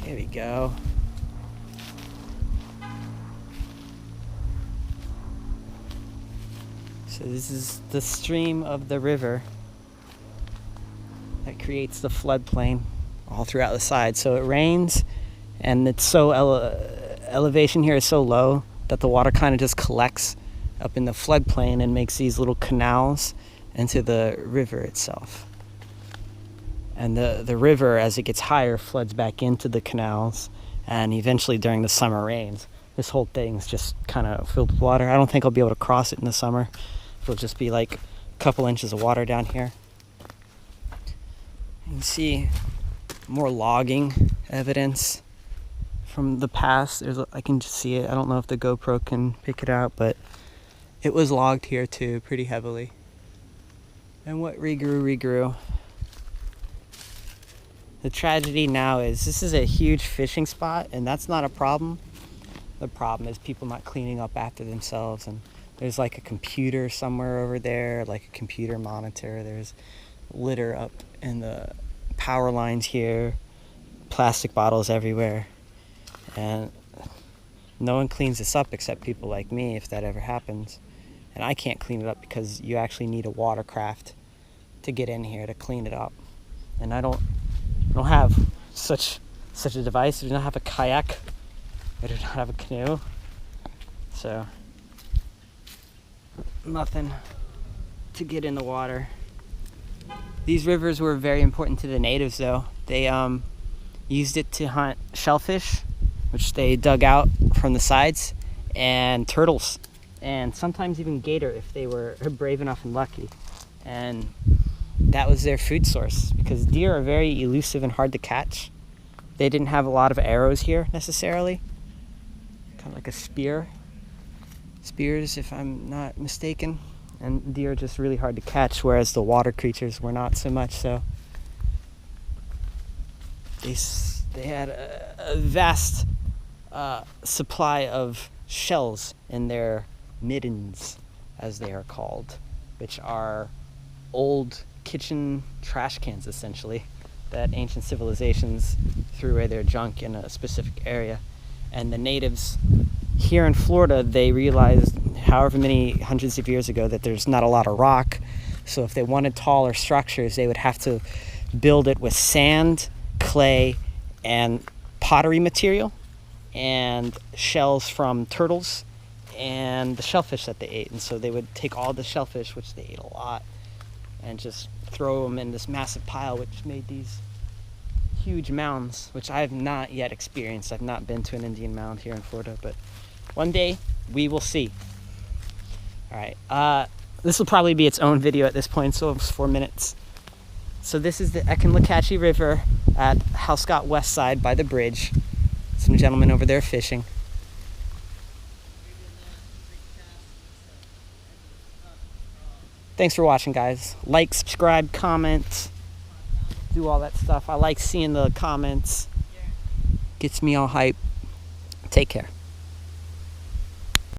Here we go. So this is the stream of the river that creates the floodplain all throughout the side. So it rains, and it's so elevation here is so low that the water kind of just collects up in the floodplain and makes these little canals into the river itself. And the river, as it gets higher, floods back into the canals, and eventually during the summer rains, this whole thing's just kind of filled with water. I don't think I'll be able to cross it in the summer. It'll just be like a couple inches of water down here. You can see more logging evidence from the past. I can just see it. I don't know if the GoPro can pick it out, but it was logged here too, pretty heavily. And what regrew. The tragedy now is this is a huge fishing spot, and that's not a problem. The problem is people not cleaning up after themselves, and there's like a computer somewhere over there, like a computer monitor. There's litter up in the power lines here, plastic bottles everywhere, and no one cleans this up except people like me, if that ever happens. And I can't clean it up because you actually need a watercraft to get in here to clean it up. And I don't have such a device. I do not have a kayak. I do not have a canoe. So nothing to get in the water. These rivers were very important to the natives, though. They used it to hunt shellfish, which they dug out from the sides, and turtles, and sometimes even gator if they were brave enough and lucky. And that was their food source, because deer are very elusive and hard to catch. They didn't have a lot of arrows here necessarily. Kind of like a spears, if I'm not mistaken. And deer are just really hard to catch, whereas the water creatures were not so much so. They had a vast supply of shells in their middens, as they are called, which are old kitchen trash cans, essentially, that ancient civilizations threw away their junk in a specific area. And the natives here in Florida, they realized however many hundreds of years ago that there's not a lot of rock. So if they wanted taller structures, they would have to build it with sand, clay, and pottery material, and shells from turtles and the shellfish that they ate. And so they would take all the shellfish, which they ate a lot, and just throw them in this massive pile, which made these huge mounds, which I have not yet experienced. I've not been to an Indian mound here in Florida, but one day we will see. All right, this will probably be its own video at this point, so it's 4 minutes. So this is the Econlockhatchee River at Halscott West Side by the bridge. Some gentlemen over there fishing. Thanks for watching, guys. Like, subscribe, comment, do all that stuff. I like seeing the comments. Gets me all hype. Take care.